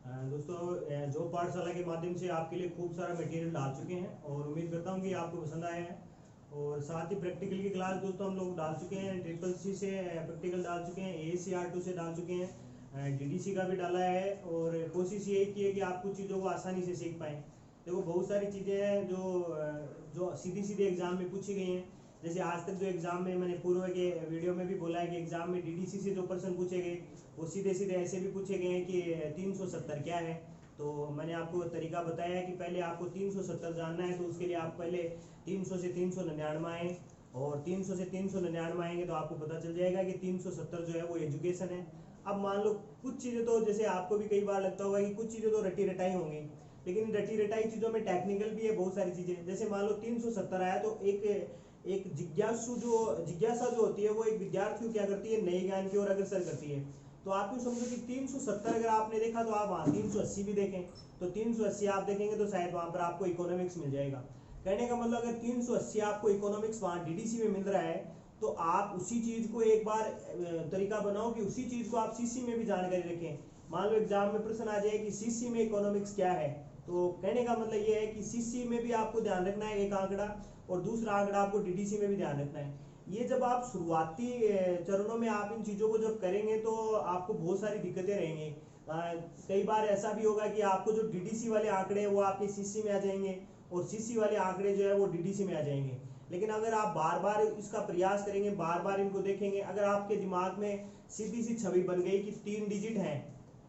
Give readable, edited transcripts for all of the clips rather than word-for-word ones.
दोस्तों, जॉब पाठशाला के माध्यम से आपके लिए खूब सारा मटेरियल डाल चुके हैं और उम्मीद करता हूँ कि आपको पसंद आया है। और साथ ही प्रैक्टिकल की क्लास दोस्तों हम लोग डाल चुके हैं, ट्रिपल सी से प्रैक्टिकल डाल चुके हैं, ACR2 से डाल चुके हैं, DDC का भी डाला है। और कोशिश यही की है कि आप कुछ चीज़ों को आसानी से सीख पाएँ। देखो, बहुत सारी चीज़ें हैं जो सीधी सीधे एग्जाम में पूछी गई हैं। जैसे आज तक जो एग्जाम में मैंने पूर्व के वीडियो में भी बोला है कि एग्जाम में DDC से जो प्रश्न पूछे गए वो सीधे सीधे ऐसे भी पूछे गए हैं कि 370 क्या है। तो मैंने आपको तरीका बताया है कि पहले आपको 370 जानना है, तो उसके लिए आप पहले 300 से 399 आएँ, और 300 से 399 आएंगे तो आपको पता चल जाएगा कि 370 जो है वो एजुकेशन है। अब मान लो कुछ चीज़ें तो, जैसे आपको भी कई बार लगता होगा कि कुछ चीज़ें तो रटी रटाई होंगी, लेकिन रटी रटाई चीज़ों में टेक्निकल भी है बहुत सारी चीज़ें। जैसे मान लो 370 आया तो एक जिज्ञासा जो होती है वो एक विद्यार्थी को क्या करती है, नए ज्ञान की ओर अग्रसर करती है। तो आप यूँ समझो कि 370 अगर आपने देखा तो आप वहाँ 380 भी देखें, तो 380 आप देखेंगे तो शायद वहाँ पर आपको इकोनॉमिक्स मिल जाएगा। कहने का मतलब अगर 380 आपको इकोनॉमिक्स वहाँ DDC में मिल रहा है तो आप उसी चीज़ को एक बार तरीका बनाओ कि उसी चीज़ को आप CC में भी जानकारी रखें। मान लो एग्जाम में प्रश्न आ जाए कि CC में इकोनॉमिक्स क्या है, तो कहने का मतलब ये है कि CC में भी आपको ध्यान रखना है एक आंकड़ा, और दूसरा आंकड़ा आपको DDC में भी ध्यान रखना है। ये जब आप शुरुआती चरणों में आप इन चीज़ों को जब करेंगे तो आपको बहुत सारी दिक्कतें रहेंगी। कई बार ऐसा भी होगा कि आपको जो DDC वाले आंकड़े हैं वो आपके CC में आ जाएंगे, और CC वाले आंकड़े जो है वो DDC में आ जाएंगे। लेकिन अगर आप बार बार इसका प्रयास करेंगे, बार बार इनको देखेंगे, अगर आपके दिमाग में सीधी सी छवि बन गई कि 3 डिजिट हैं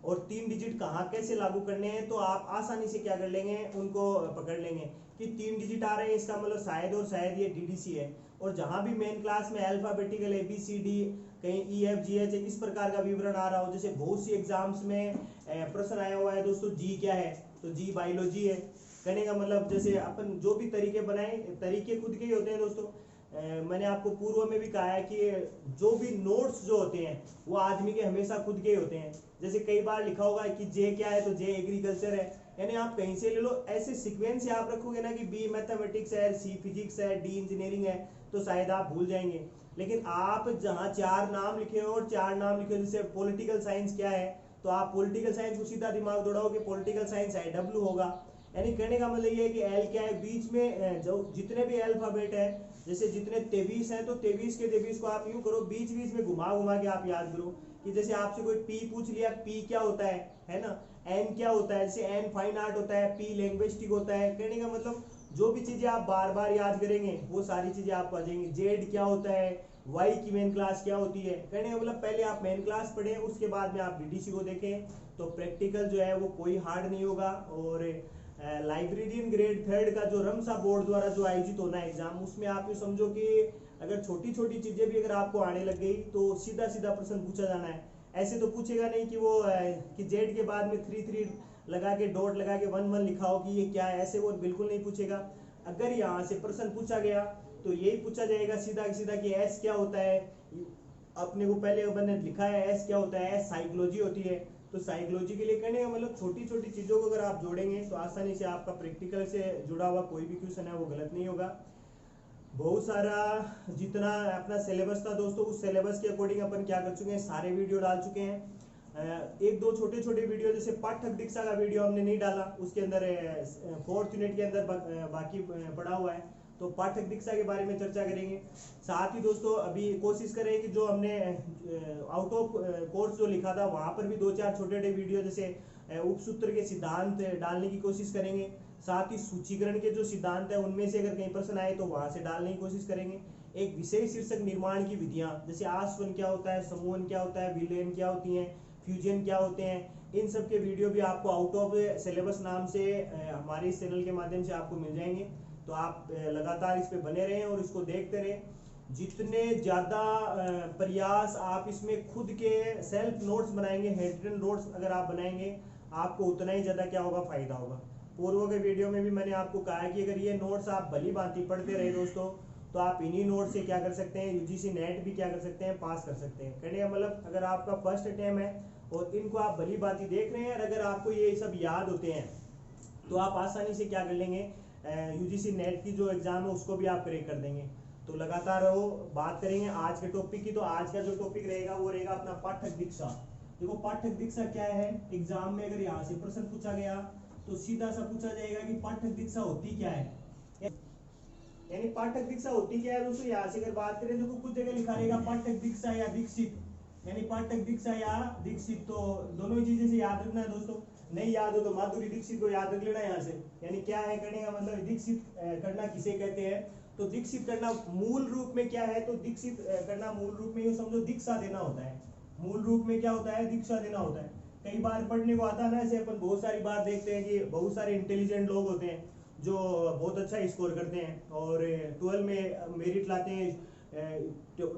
और 3 डिजिट कहाँ कैसे लागू करने हैं, तो आप आसानी से क्या कर लेंगे, उनको पकड़ लेंगे कि 3 डिजिट आ रहे हैं, इसका मतलब शायद और शायद ये DDC है। और जहाँ भी मेन क्लास में अल्फाबेटिकल ABCD, कहीं EFGH इस प्रकार का विवरण आ रहा हो, जैसे बहुत सी एग्जाम्स में प्रश्न आया हुआ है दोस्तों, जी क्या है, तो जी बायोलॉजी है। कहने का मतलब जैसे अपन जो भी तरीके बनाए, तरीके खुद के ही होते हैं दोस्तों। मैंने आपको पूर्व में भी कहा है कि जो भी नोट्स जो होते हैं वो आदमी के हमेशा खुद के ही होते हैं। जैसे कई बार लिखा होगा कि जे क्या है, तो जे एग्रीकल्चर है, यानी आप कहीं से ले लो, ऐसे सीक्वेंस से आप रखोगे ना कि B मैथमेटिक्स है, C फिजिक्स है, D इंजीनियरिंग है, तो शायद आप भूल जाएंगे। लेकिन आप जहाँ 4 नाम लिखे हो और 4 नाम लिखे हो, जैसे पॉलिटिकल साइंस क्या है, तो आप पॉलिटिकल साइंस को सीधा दिमाग दौड़ाओगे, पॉलिटिकल साइंस IW होगा। यानी कहने का मतलब ये है कि एल क्या है, बीच में जो जितने भी अल्फाबेट है, जैसे जितने 23 हैं तो 23 के 23 को आप यूं करो, बीच बीच में घुमा घुमा के आप याद करो कि जैसे आपसे कोई पी पूछ लिया, पी क्या होता है ना, एन क्या होता है, जैसे एन फाइन आर्ट होता है, पी लैंग्वेस्टिक होता है। कहने का मतलब जो भी चीजें आप बार बार याद करेंगे वो सारी चीजें आपको आ जाएंगी। जेड क्या होता है, वाई की मेन क्लास क्या होती है। कहने का मतलब पहले आप मेन क्लास पढ़ें, उसके बाद में आप DDC को देखें, तो प्रैक्टिकल जो है वो कोई हार्ड नहीं होगा। और लाइब्रेरियन ग्रेड 3 का जो रमसा बोर्ड द्वारा जो आयोजित होना है एग्जाम, उसमें आप ये समझो कि अगर छोटी छोटी चीजें भी अगर आपको आने लग गई तो सीधा सीधा प्रश्न पूछा जाना है। ऐसे तो पूछेगा नहीं कि वो कि जेड के बाद में 3 3 लगा के डॉट लगा के 1 1 लिखा हो कि ये क्या है, ऐसे वो बिल्कुल नहीं पूछेगा। अगर यहाँ से प्रश्न पूछा गया तो यही पूछा जाएगा सीधा सीधा कि एस क्या होता है। अपने को पहले मैंने लिखा है एस क्या होता है, एस साइकोलॉजी होती है। तो साइकोलॉजी के लिए कहने का मतलब छोटी छोटी चीज़ों को अगर आप जोड़ेंगे तो आसानी से आपका प्रैक्टिकल से जुड़ा हुआ कोई भी क्वेश्चन है वो गलत नहीं होगा। बहुत सारा जितना अपना सिलेबस था दोस्तों, उस सिलेबस के अकॉर्डिंग अपन क्या कर चुके हैं, सारे वीडियो डाल चुके हैं। एक दो छोटे छोटे वीडियो, जैसे पाठक दीक्षा का वीडियो हमने नहीं डाला, उसके अंदर 4th यूनिट के अंदर बाकी पड़ा हुआ है, तो पाठक दीक्षा के बारे में चर्चा करेंगे। साथ ही दोस्तों अभी कोशिश करें कि जो हमने आउट ऑफ कोर्स जो लिखा था वहाँ पर भी 2 4 छोटे छोटे वीडियो, जैसे उपसूत्र के सिद्धांत डालने की कोशिश करेंगे। साथ ही सूचीकरण के जो सिद्धांत है उनमें से अगर कहीं प्रश्न आए तो वहाँ से डालने की कोशिश करेंगे। एक विषय शीर्षक निर्माण की विधियाँ, जैसे आसवन क्या होता है, समूहन क्या होता है, विलयन क्या होती हैं, फ्यूजन क्या होते हैं, इन सब के वीडियो भी आपको आउट ऑफ सिलेबस नाम से हमारे इस चैनल के माध्यम से आपको मिल जाएंगे। तो आप लगातार इस पे बने रहें और इसको देखते रहें। जितने ज़्यादा प्रयास आप इसमें खुद के सेल्फ नोट्स बनाएंगे, हैंड रिटन नोट्स अगर आप बनाएंगे, आपको उतना ही ज़्यादा क्या होगा, फायदा होगा। पूर्व के वीडियो में भी मैंने आपको कहा है कि अगर ये नोट्स आप भली भांति पढ़ते रहे दोस्तों, तो आप इन्हीं नोट से क्या कर सकते हैं, UGC नेट भी क्या कर सकते हैं, पास कर सकते हैं। कहने का मतलब अगर आपका फर्स्ट अटेम्प्ट है और इनको आप भली भांति देख रहे हैं और अगर आपको ये सब याद होते हैं तो आप आसानी से क्या कर लेंगे, UGC नेट की जो एग्जाम है उसको भी आप क्रैक कर देंगे। तो लगातार वो बात करेंगे आज के टॉपिक की। तो आज का जो टॉपिक रहेगा वो रहेगा अपना पाठक दीक्षा। देखो पाठक दीक्षा क्या है, एग्जाम में अगर यहाँ से प्रश्न पूछा गया तो सीधा सा पूछा जाएगा कि पाठक दीक्षा होती क्या है, यानी पाठक दीक्षा होती क्या है दोस्तों। यहाँ से अगर बात करें तो कुछ जगह लिखा रहेगा पाठक दीक्षा या दीक्षित, यानी पाठक दीक्षा या दीक्षित, तो दोनों ही चीजें से याद रखना है दोस्तों। नहीं याद हो तो माधुरी दीक्षित को याद रख लेना यहाँ से। यानी क्या है करने का मतलब, दीक्षित करना किसे कहते हैं, तो दीक्षित करना मूल रूप में क्या है, तो दीक्षित करना मूल रूप में ये समझो दीक्षा देना होता है। मूल रूप में क्या होता है, दीक्षा देना होता है। कई बार पढ़ने को आता है ना, ऐसे अपन बहुत सारी बार देखते हैं कि बहुत सारे इंटेलिजेंट लोग होते हैं जो बहुत अच्छा स्कोर करते हैं और 12 में मेरिट लाते हैं,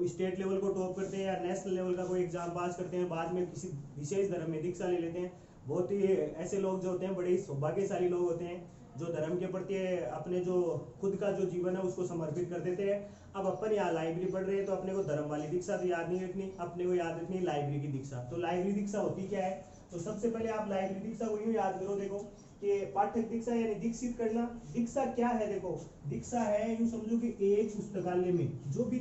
स्टेट लेवल को टॉप करते हैं या नेशनल लेवल का कोई एग्जाम पास करते हैं, बाद में किसी विशेष धर्म में दीक्षा ले लेते हैं। बहुत ही ऐसे लोग जो होते हैं बड़े ही सौभाग्यशाली लोग होते हैं जो धर्म के प्रति अपने जो खुद का जो जीवन है उसको समर्पित कर देते हैं। अब अपन यहाँ लाइब्रेरी पढ़ रहे हैं तो अपने को धर्म वाली दीक्षा तो याद नहीं रखनी, अपने को याद रखनी लाइब्रेरी की दीक्षा। तो लाइब्रेरी दीक्षा होती क्या है, तो सबसे पहले आप लाइब्रेरी दीक्षा को यूं याद करो, देखो कि पाठक दीक्षा यानी दीक्षित करना। दीक्षा क्या है, देखो दीक्षा है यूं समझो कि एक पुस्तकालय में जो भी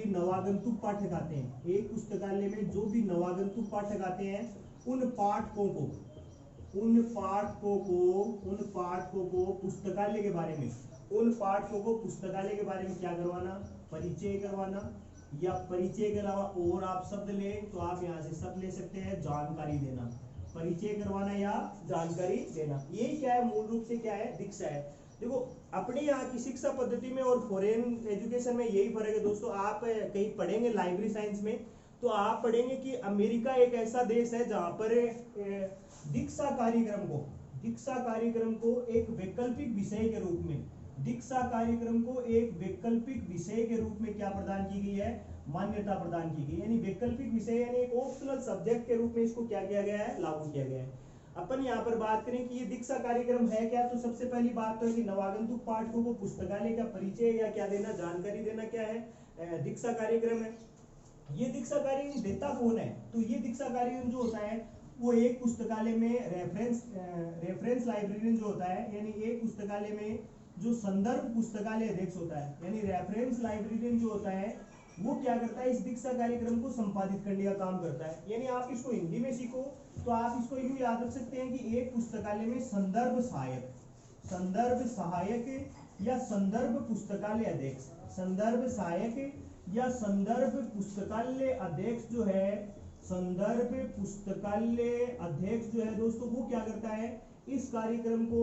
नवागंतुक पाठक आते हैं, एक पुस्तकालय में जो भी नवागंतुक पाठक आते हैं उन पाठकों को पुस्तकालय के बारे में, क्या करवाना, परिचय करवाना, या परिचय के अलावा और आप शब्द ले तो आप यहाँ से शब्द ले सकते हैं, जानकारी देना। परिचय करवाना या जानकारी देना, यही क्या है मूल रूप से क्या है, दीक्षा है। देखो अपने यहाँ की शिक्षा पद्धति में और फॉरेन एजुकेशन में यही फर्क है दोस्तों। आप कहीं पढ़ेंगे लाइब्रेरी साइंस में तो आप पढ़ेंगे कि अमेरिका एक ऐसा देश है जहां पर दीक्षा कार्यक्रम को एक वैकल्पिक विषय के रूप में क्या प्रदान की गई है, मान्यता प्रदान की गई। यानी वैकल्पिक विषय यानी एक ऑप्शनल सब्जेक्ट के रूप में इसको क्या किया गया है, लागू किया गया है। अपन यहाँ पर बात करें कि ये दीक्षा कार्यक्रम है क्या, तो सबसे पहली बात तो है कि नवागंतुक पाठकों को पुस्तकालय का परिचय या क्या देना, जानकारी देना क्या है, दीक्षा कार्यक्रम है। ये दीक्षा कार्यक्रम देता कौन है, तो ये दीक्षा कार्यक्रम जो होता है वो एक पुस्तकालय में रेफरेंस लाइब्रेरियन जो होता है, यानी एक पुस्तकालय में जो संदर्भ पुस्तकालय अध्यक्ष होता है, यानी रेफरेंस लाइब्रेरियन जो होता है वो क्या करता है, इस दीक्षा कार्यक्रम को संपादित करने का काम करता है। यानी आप इसको हिंदी में सीखो तो आप इसको यूं याद रख सकते हैं कि एक पुस्तकालय में संदर्भ सहायक या संदर्भ पुस्तकालय अध्यक्ष, संदर्भ सहायक या संदर्भ पुस्तकालय अध्यक्ष जो है, संदर्भ पुस्तकालय अध्यक्ष जो है दोस्तों, वो क्या करता है, इस कार्यक्रम को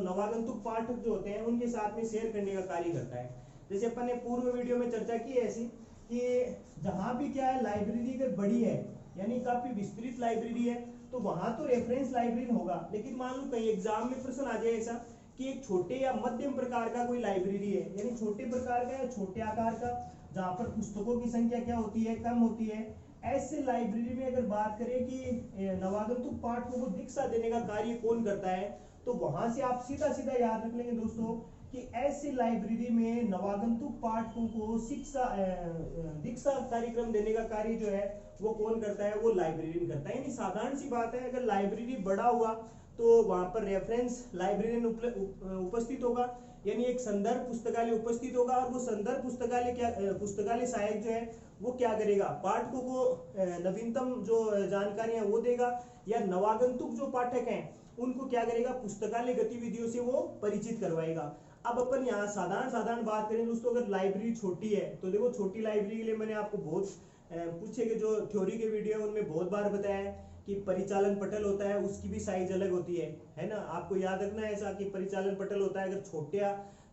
नवागंतुक पाठक जो होते हैं उनके साथ में शेयर करने का कार्य करता है। जैसे अपन ने पूर्व वीडियो में चर्चा की ऐसी कि जहां भी क्या है, लाइब्रेरी अगर बड़ी है यानी काफी विस्तृत लाइब्रेरी है तो वहां तो रेफरेंस लाइब्रेरी होगा, लेकिन मान लो कहीं एग्जाम में प्रश्न आ जाए ऐसा कि एक छोटे या मध्यम प्रकार का कोई लाइब्रेरी है, यानी छोटे प्रकार का या छोटे आकार का, जहां पर पुस्तकों की संख्या क्या होती है, कम होती है, ऐसे लाइब्रेरी में अगर बात करें कि नवागंतुक पाठकों को दीक्षा देने का कार्य कौन करता है, तो वहां से आप सीधा याद रख लेंगे दोस्तों कि ऐसी लाइब्रेरी में नवागंतुक पाठकों को दीक्षा कार्यक्रम देने का कार्य जो है वो कौन करता है, वो लाइब्रेरियन करता है। यानी साधारण सी बात है, अगर लाइब्रेरी बड़ा हुआ तो वहां पर रेफरेंस लाइब्रेरियन उपस्थित होगा, यानी एक संदर्भ पुस्तकालय उपस्थित होगा, और वो संदर्भ पुस्तकालय सहायक जो है वो क्या करेगा, पाठकों को नवीनतम जो जानकारी है वो देगा, या नवागंतुक जो पाठक हैं उनको क्या करेगा, पुस्तकालय गतिविधियों से वो परिचित करवाएगा। अब अपन यहाँ साधारण बात करें दोस्तों, अगर लाइब्रेरी छोटी है तो देखो छोटी लाइब्रेरी के लिए मैंने आपको बहुत पूछे के जो थ्योरी के वीडियो है उनमें बहुत बार बताया है कि परिचालन पटल होता है, उसकी भी साइज अलग होती है ना। आपको याद रखना है ऐसा कि परिचालन पटल होता है, अगर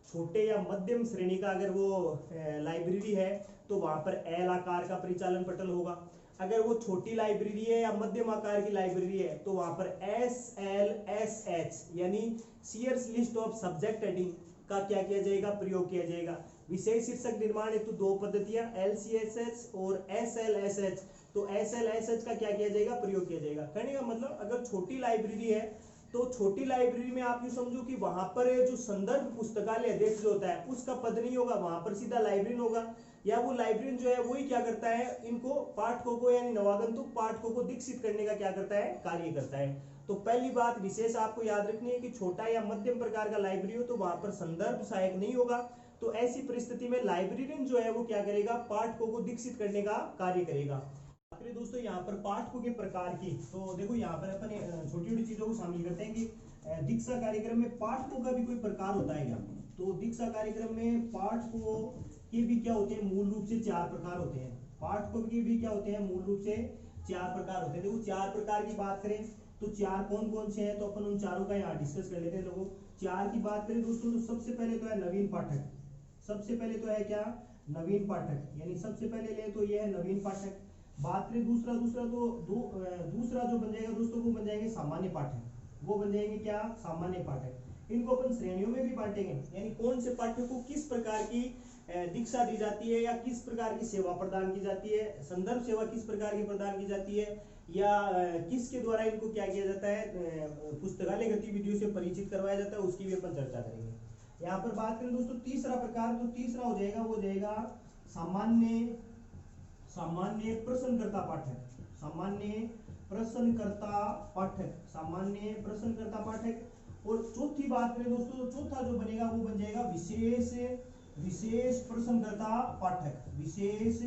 छोटे या मध्यम श्रेणी का अगर वो लाइब्रेरी है तो वहां पर एल आकार का परिचालन पटल होगा। अगर वो छोटी लाइब्रेरी है या मध्यम आकार की लाइब्रेरी है तो वहां पर SLSH यानी Sears list of subject heading का क्या किया जाएगा, प्रयोग किया जाएगा। विषय शीर्षक निर्माण हेतु दो पद्धतियां LCSH और SLSH, तो SLSH का क्या किया जाएगा, प्रयोग किया जाएगा। कहने का मतलब अगर छोटी लाइब्रेरी है तो छोटी लाइब्रेरी में आप यूं समझो कि वहां पर जो संदर्भ पुस्तकालय अध्यक्ष जो होता है उसका पद नहीं होगा, वहां पर सीधा लाइब्रेरियन होगा, या वो लाइब्रेरियन जो है वही क्या करता है, इनको पाठकों को यानी नवागंतुक पाठकों को दीक्षित करने का क्या करता है, कार्य करता है। तो पहली बात विशेष आपको याद रखनी है कि छोटा या मध्यम प्रकार का लाइब्रेरी हो तो वहां पर संदर्भ सहायक नहीं होगा, तो ऐसी परिस्थिति में लाइब्रेरियन जो है वो क्या करेगा, पाठकों को दीक्षित करने का कार्य करेगा। आखिरी दोस्तों यहाँ पर पाठकों के प्रकार की, तो देखो यहाँ पर अपन छोटी छोटी चीजों को शामिल करते हैं कि दीक्षा कार्यक्रम में पाठकों का भी कोई प्रकार होता है क्या। तो दीक्षा कार्यक्रम में पाठकों के भी क्या होते हैं, मूल रूप से 4 प्रकार होते हैं। पाठकों के भी क्या होते हैं, मूल रूप से 4 प्रकार होते हैं। देखो 4 प्रकार की बात करें तो 4 कौन कौन से हैं, तो अपन उन चारों का यहाँ डिस्कस कर लेते हैं। लोगों 4 की बात करें दोस्तों, तो सबसे पहले तो है नवीन पाठक। सबसे पहले तो है क्या, नवीन पाठक, यानी सबसे पहले ले तो ये है नवीन पाठक। बात करें दूसरा दूसरा जो बन जाएगा दोस्तों, वो बन जाएंगे सामान्य पाठक। वो बन जाएंगे क्या, सामान्य पाठक। इनको अपन श्रेणियों में भी बांटेंगे, यानी कौन से पाठक को किस प्रकार की दीक्षा दी जाती है या किस प्रकार की सेवा प्रदान की जाती है, संदर्भ सेवा किस प्रकार की प्रदान की जाती है, या किसके द्वारा इनको क्या किया जाता है, पुस्तकालय गतिविधियों से परिचित करवाया जाता है, उसकी भी अपन चर्चा करेंगे। यहाँ पर बात करें दोस्तों तीसरा प्रकार, तो तीसरा हो जाएगा, वो जाएगा सामान्य प्रश्नकर्ता पाठक। सामान्य प्रश्नकर्ता पाठक, सामान्य प्रश्नकर्ता पाठक। और चौथी बात करें दोस्तों, तो चौथा जो बनेगा वो बन जाएगा विशेष प्रश्नकर्ता पाठक। विशेष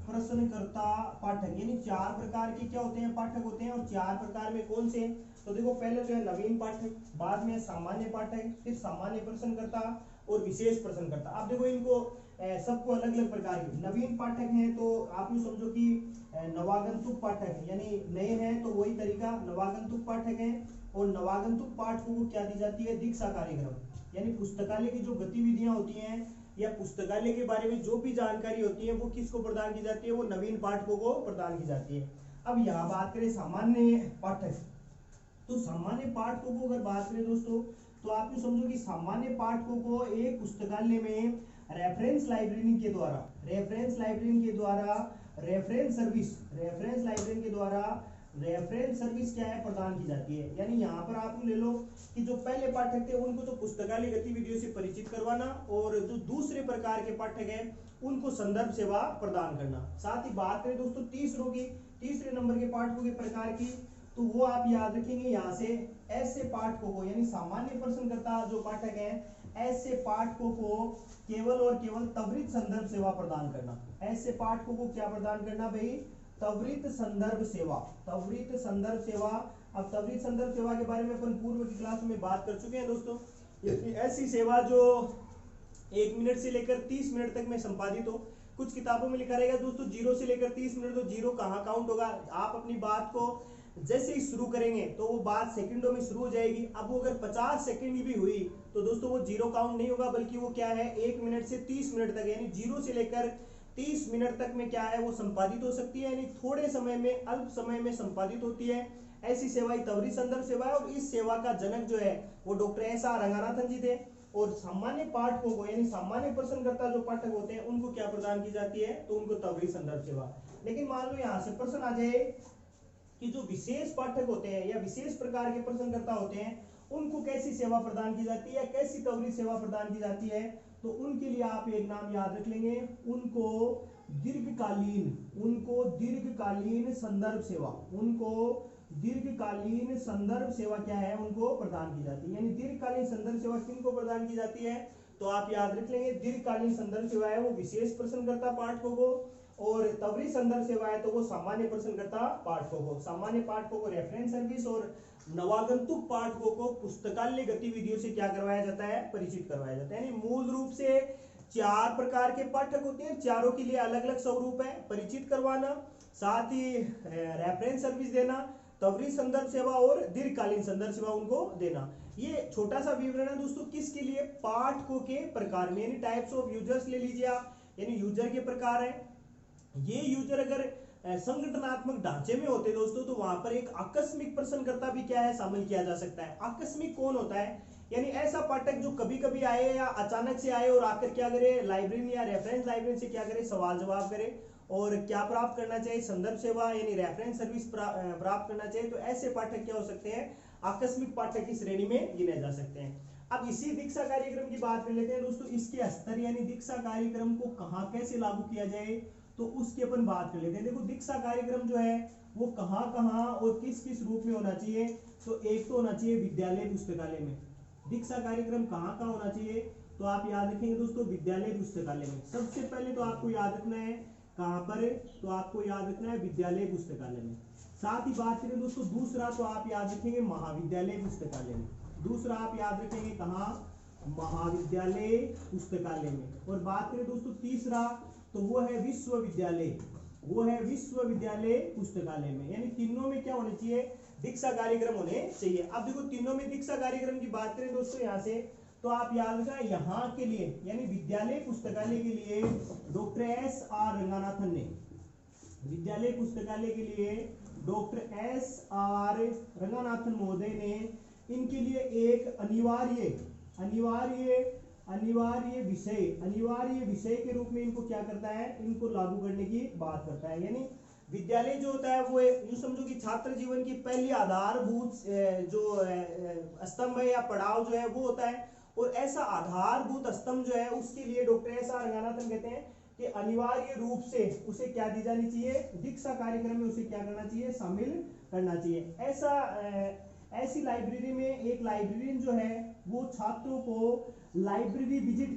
प्रश्नकर्ता पाठक, यानी 4 प्रकार के क्या होते हैं, पाठक होते हैं। और 4 प्रकार में कौन से, तो देखो पहले जो है नवीन पाठक, बाद में सामान्य पाठक, फिर सामान्य प्रश्नकर्ता और विशेष प्रश्नकर्ता। आप देखो इनको सबको अलग अलग प्रकार के नवीन पाठक हैं, तो आप ये समझो कि नवागंतुक पाठक, यानी नए हैं तो वही तरीका नवागंतुक पाठक है। और नवागंतुक पाठकों को क्या दी जाती है, दीक्षा कार्यक्रम, यानी पुस्तकालय की जो गतिविधियां होती हैं या पुस्तकालय के बारे में जो भी जानकारी होती है वो किसको प्रदान की जाती है, वो नवीन पाठकों को प्रदान की जाती है। अब यहाँ बात करें सामान्य पाठक, तो सामान्य पाठकों को अगर बात करें दोस्तों, तो आप ये समझो कि सामान्य पाठकों को एक पुस्तकालय में रेफरेंस लाइब्रेरी के द्वारा रेफरेंस सर्विस क्या है, प्रदान की जाती है। यानी यहाँ पर आप ले लो कि जो पहले पाठक थे उनको तो पुस्तकालय गतिविधियों से परिचित करवाना, और जो दूसरे प्रकार के पाठक हैं उनको संदर्भ सेवा प्रदान करना। साथ ही बात करें दोस्तों तीसरे नंबर के पाठकों के प्रकार की, तो वो आप याद रखेंगे यहाँ से, ऐसे पाठकों को, यानी सामान्य प्रश्नकर्ता जो पाठक हैं, ऐसे पाठकों को केवल और केवल त्वरित संदर्भ सेवा प्रदान करना। ऐसे पाठकों को क्या प्रदान करना भाई, त्वरित संदर्भ सेवा। त्वरित संदर्भ सेवा। अब त्वरित संदर्भ सेवा के बारे में अपन पूर्व की क्लास में बात कर चुके हैं दोस्तों। ऐसी सेवा जो 1 मिनट से लेकर 30 मिनट तक में संपादित हो। कुछ किताबों में लिखा रहेगा दोस्तों 0 से लेकर 30 मिनट, तो 0 कहाँ काउंट होगा, आप अपनी बात को जैसे ही शुरू करेंगे तो वो बात सेकंडों में शुरू हो जाएगी। अब वो अगर 50 सेकंड भी हुई तो दोस्तों वो 0 काउंट नहीं होगा, बल्कि वो क्या है 1 मिनट से 30 मिनट तक, यानी 0 से लेकर 30 मिनट तक में क्या है वो संपादित हो सकती है, यानी थोड़े समय में, अल्प समय में संपादित होती है। ऐसी सेवाएं त्वरित संदर्भ सेवा है। और इस सेवा का जनक जो है वो डॉक्टर एस.आर. रंगानाथन जी थे। और सामान्य पाठकों को, यानी सामान्य प्रश्नकर्ता जो पाठक होते हैं उनको क्या प्रदान की जाती है, तो उनको त्वरित संदर्भ सेवा। लेकिन मान लो यहाँ से प्रश्न आ जाए कि जो विशेष पाठक होते हैं या विशेष प्रकार के प्रश्नकर्ता होते हैं उनको कैसी सेवा प्रदान की जाती है, कैसी त्वरित सेवा प्रदान की जाती है, तो उनके लिए आप एक नाम याद रख लेंगे, उनको दीर्घकालीन संदर्भ सेवा। उनको दीर्घकालीन संदर्भ सेवा क्या है, उनको प्रदान की जाती है। यानी दीर्घकालीन संदर्भ सेवा किनको प्रदान की जाती है, तो आप याद रख लेंगे दीर्घकालीन संदर्भ सेवा है वो विशेष प्रश्नकर्ता पाठकों को, और त्वरित संदर्भ सेवा है तो वो सामान्य प्रश्नकर्ता पाठकों को। सामान्य पाठकों को रेफरेंस सर्विस और नवागंतुक पाठकों को पुस्तकालय गतिविधियों से क्या करवाया जाता है, परिचित करवाया जाता है। यानी मूल रूप से 4 प्रकार के पाठक होते हैं, चारों के लिए अलग अलग स्वरूप है, परिचित करवाना, साथ ही रेफरेंस सर्विस देना, त्वरित संदर्भ सेवा और दीर्घकालीन संदर्भ सेवा उनको देना। ये छोटा सा विवरण है दोस्तों किसके लिए, पाठकों के प्रकार में, यानी टाइप्स ऑफ यूजर्स ले लीजिए आप, यानी यूजर के प्रकार है। ये यूजर अगर संगठनात्मक ढांचे में होते दोस्तों तो वहां पर एक आकस्मिक प्रश्नकर्ता भी क्या है, शामिल किया जा सकता है। आकस्मिक कौन होता है, यानी ऐसा पाठक जो कभी कभी आए या अचानक से आए और आकर क्या करे, लाइब्रेरी या रेफरेंस लाइब्रेरी से क्या करे, सवाल जवाब करे और क्या प्राप्त करना चाहिए, संदर्भ सेवा यानी रेफरेंस सर्विस प्राप्त करना चाहिए। तो ऐसे पाठक क्या हो सकते हैं, आकस्मिक पाठक की श्रेणी में गिने जा सकते हैं। अब इसी दीक्षा कार्यक्रम की बात कर लेते हैं दोस्तों, इसके स्तर यानी दीक्षा कार्यक्रम को कहाँ कैसे लागू किया जाए, तो उसकी अपन बात कर लेते हैं। देखो दीक्षा कार्यक्रम जो है वो कहाँ कहाँ और किस किस रूप में होना चाहिए, तो एक तो होना चाहिए विद्यालय पुस्तकालय में। दीक्षा कार्यक्रम कहाँ कहाँ होना चाहिए, तो आप याद रखेंगे दोस्तों विद्यालय पुस्तकालय में। सबसे पहले तो आपको याद रखना है कहाँ पर, तो आपको याद रखना है विद्यालय पुस्तकालय में। साथ ही बात करें दोस्तों दूसरा, तो आप याद रखेंगे महाविद्यालय पुस्तकालय में। दूसरा आप याद रखेंगे कहाँ, महाविद्यालय पुस्तकालय में। और बात करें दोस्तों तीसरा, तो वो है विश्वविद्यालय, वो है विश्वविद्यालय पुस्तकालय में। यानी तीनों में क्या होने चाहिए, दीक्षा कार्यक्रम होने चाहिए। अब देखो तीनों में दीक्षा कार्यक्रम की बात करें दोस्तों यहाँ से, तो आप याद रखना यहाँ के लिए यानी विद्यालय पुस्तकालय के लिए डॉक्टर एस आर रंगानाथन ने, विद्यालय पुस्तकालय के लिए डॉक्टर एस आर रंगानाथन महोदय ने इनके लिए एक अनिवार्य विषय के रूप में इनको क्या करता है, इनको लागू करने की बात करता है। यानी विद्यालय जो होता है वो यूं समझो कि छात्र जीवन की पहली आधारभूत जो स्तंभ है या पड़ाव जो है वो होता है। और ऐसा आधारभूत स्तंभ जो है उसके लिए डॉक्टर एस आर रंगानाथन कहते हैं कि अनिवार्य रूप से उसे क्या दी जानी चाहिए, दीक्षा कार्यक्रम में उसे क्या करना चाहिए, शामिल करना चाहिए। ऐसी लाइब्रेरी में एक लाइब्रेरियन जो है वो छात्रों को लाइब्रेरी विजिट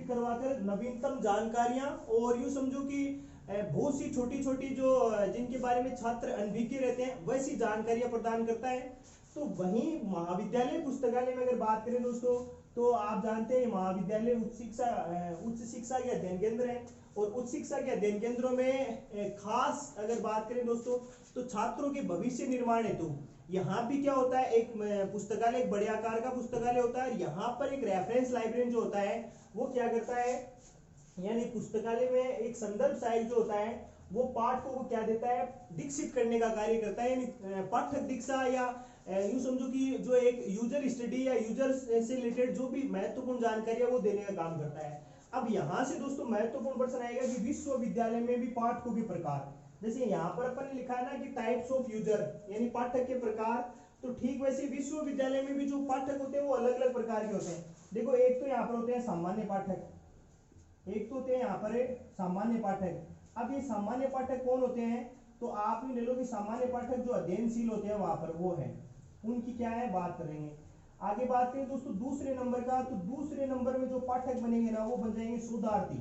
करवाकर नवीनतम जानकारियां और यूं समझो कि बहुत सी छोटी छोटी जो जिनके बारे में छात्र अनभिज्ञ रहते हैं वैसी जानकारियां प्रदान करता है। तो वहीं महाविद्यालय पुस्तकालय में अगर बात करें दोस्तों, तो आप जानते हैं महाविद्यालय उच्च शिक्षा के अध्ययन केंद्र है। और उच्च शिक्षा के अध्ययन केंद्रों में खास अगर बात करें दोस्तों, तो छात्रों के भविष्य निर्माण हेतु यहाँ भी क्या होता है, एक पुस्तकालय, एक बड़े आकार का पुस्तकालय होता है। यहाँ पर एक रेफरेंस लाइब्रेरियन जो होता है वो क्या करता है, यानी पुस्तकालय में एक संदर्भ सहायक जो होता है वो पाठकों को क्या देता है, दीक्षित करने का कार्य करता है। यानी पाठक दीक्षा या यूं समझो कि जो एक यूजर स्टडी या यूजर से रिलेटेड जो भी महत्वपूर्ण जानकारी है वो देने का काम करता है। अब यहाँ से दोस्तों महत्वपूर्ण प्रश्न आएगा कि विश्वविद्यालय में भी पाठकों के प्रकार, जैसे यहाँ पर अपन ने लिखा है ना कि टाइप्स ऑफ यूजर यानी पाठक के प्रकार, तो ठीक वैसे विश्वविद्यालय में भी जो पाठक होते हैं वो अलग अलग प्रकार के होते हैं। देखो एक तो यहाँ पर होते हैं सामान्य पाठक, एक तो होते हैं यहाँ पर सामान्य पाठक। अब ये सामान्य पाठक कौन होते हैं, तो आप ये ले लो कि सामान्य पाठक जो अध्ययनशील होते हैं वहां पर वो है, उनकी क्या है बात करेंगे। आगे बात करें दोस्तों दूसरे नंबर का, तो दूसरे नंबर में जो पाठक बनेंगे ना वो बन जाएंगे शोधार्थी।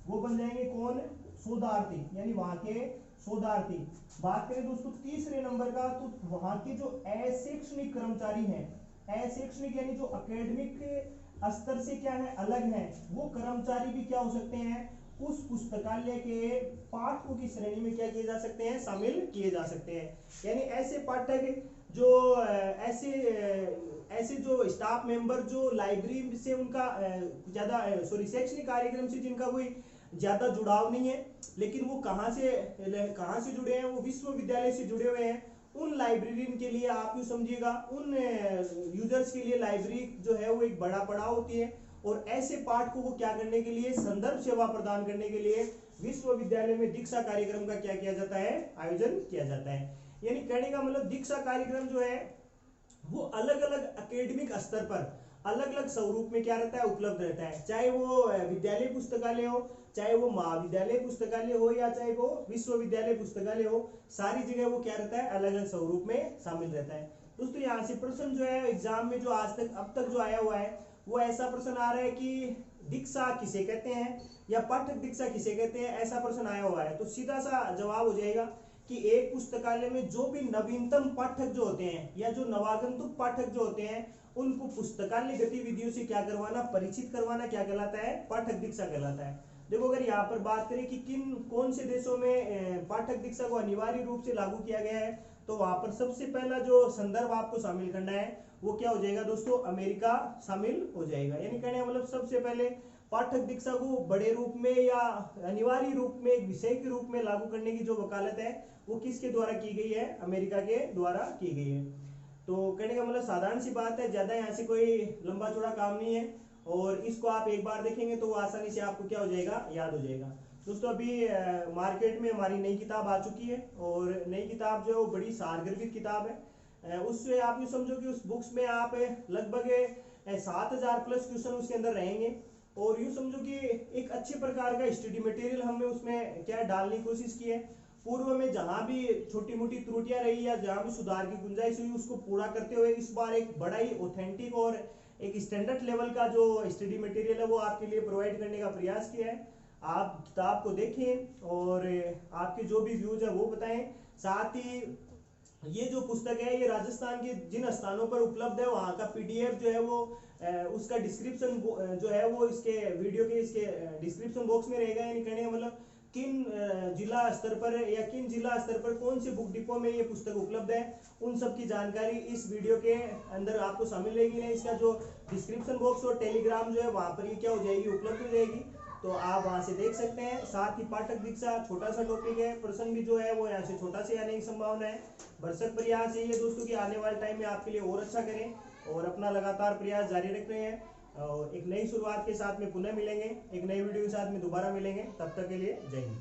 वो बन जाएंगे कौन, शोधार्थी, यानी वहां के शोधार्थी। बात करें दोस्तों तीसरे नंबर का, तो वहां के जो अशैक्षणिक कर्मचारी हैं, अशैक्षणिक यानी जो एकेडमिक स्तर से क्या है अलग है, वो कर्मचारी भी क्या हो सकते हैं, उस पुस्तकालय के पाठकों की श्रेणी में क्या किए जा सकते हैं, शामिल किए जा सकते हैं। यानी ऐसे पाठक जो ऐसे जो स्टाफ मेंबर जो लाइब्रेरी से उनका ज्यादा शैक्षणिक कार्यक्रम से जिनका कोई ज्यादा जुड़ाव नहीं है, लेकिन वो कहाँ से जुड़े हैं, वो विश्वविद्यालय से जुड़े हुए हैं, उन लाइब्रेरियन के लिए आप यूँ समझिएगा, उन यूजर्स के लिए लाइब्रेरी जो है वो एक बड़ा पड़ाव होती है। और ऐसे पाठकों को क्या करने के लिए, संदर्भ सेवा प्रदान करने के लिए विश्वविद्यालय में दीक्षा कार्यक्रम का क्या किया जाता है, आयोजन किया जाता है। यानी कहने का मतलब दीक्षा कार्यक्रम जो है वो अलग अलग एकेडमिक स्तर पर अलग अलग स्वरूप में क्या रहता है, उपलब्ध रहता है। चाहे वो विद्यालय पुस्तकालय हो, चाहे वो महाविद्यालय पुस्तकालय हो, या चाहे वो विश्वविद्यालय पुस्तकालय हो, सारी जगह वो क्या रहता है, अलग अलग स्वरूप में शामिल रहता है। दोस्तों यहाँ से प्रश्न जो है एग्जाम में जो आज तक अब तक जो आया हुआ है वो ऐसा प्रश्न आ रहा है कि दीक्षा किसे कहते हैं या पाठक दीक्षा किसे कहते हैं, ऐसा प्रश्न आया हुआ है। तो सीधा सा जवाब हो जाएगा कि एक पुस्तकालय में जो भी नवीनतम पाठक जो होते हैं या जो नवागंतुक पाठक जो होते हैं उनको पुस्तकालय गतिविधियों से क्या करवाना, परिचित करवाना क्या कहलाता है, पाठक दीक्षा कहलाता है। देखो अगर यहाँ पर बात करें कि कौन से देशों में पाठक दीक्षा को अनिवार्य रूप से लागू किया गया है, तो वहां पर सबसे पहला जो संदर्भ आपको शामिल करना है वो क्या हो जाएगा दोस्तों, अमेरिका शामिल हो जाएगा। यानी कहने का मतलब सबसे पहले पाठक दीक्षा को बड़े रूप में या अनिवार्य रूप में एक विषय के रूप में लागू करने की जो वकालत है वो किसके द्वारा की गई है, अमेरिका के द्वारा की गई है। तो कहने का मतलब साधारण सी बात है, ज्यादा यहाँ से कोई लंबा चौड़ा काम नहीं है, और इसको आप एक बार देखेंगे तो आसानी से आपको क्या हो जाएगा, याद हो जाएगा। दोस्तों अभी मार्केट में हमारी नई किताब आ चुकी है, और नई किताब जो बड़ी सारगर्भित किताब है। उससे आप ये समझो कि उस बुक्स में आप लगभग 7000 प्लस क्वेश्चन उसके अंदर रहेंगे, और यूँ समझो कि एक अच्छे प्रकार का स्टडी मटेरियल हमने उसमें क्या डालने की कोशिश की है। पूर्व में जहाँ भी छोटी मोटी त्रुटियां रही या जहाँ भी सुधार की गुंजाइश हुई उसको पूरा करते हुए इस बार एक बड़ा ही ऑथेंटिक और एक स्टैंडर्ड लेवल का जो स्टडी मटेरियल है वो आपके लिए प्रोवाइड करने का प्रयास किया है। आप किताब को देखें और आपके जो भी व्यूज है वो बताएं। साथ ही ये जो पुस्तक है ये राजस्थान के जिन स्थानों पर उपलब्ध है वहाँ का पीडीएफ जो है वो उसका डिस्क्रिप्शन जो है वो इसके वीडियो के इसके डिस्क्रिप्शन बॉक्स में रहेगा। यानी कहने का मतलब किन जिला स्तर पर या किन जिला स्तर पर कौन से बुक डिपो में ये पुस्तक उपलब्ध है उन सब की जानकारी इस वीडियो के अंदर आपको शामिल रहेगी। नहीं इसका जो डिस्क्रिप्शन बॉक्स और टेलीग्राम जो है वहाँ पर ये क्या हो जाएगी, उपलब्ध हो जाएगी, तो आप वहां से देख सकते हैं। साथ ही पाठक दीक्षा छोटा सा टॉपिक है, प्रश्न भी जो है वो यहाँ से छोटा से आने की संभावना है। भरसक प्रयास यही है दोस्तों कि आने वाले टाइम में आपके लिए और अच्छा करें और अपना लगातार प्रयास जारी रख रहे हैं। और एक नई शुरुआत के साथ में पुनः मिलेंगे, एक नई वीडियो के साथ में दोबारा मिलेंगे। तब तक के लिए जय हिंद।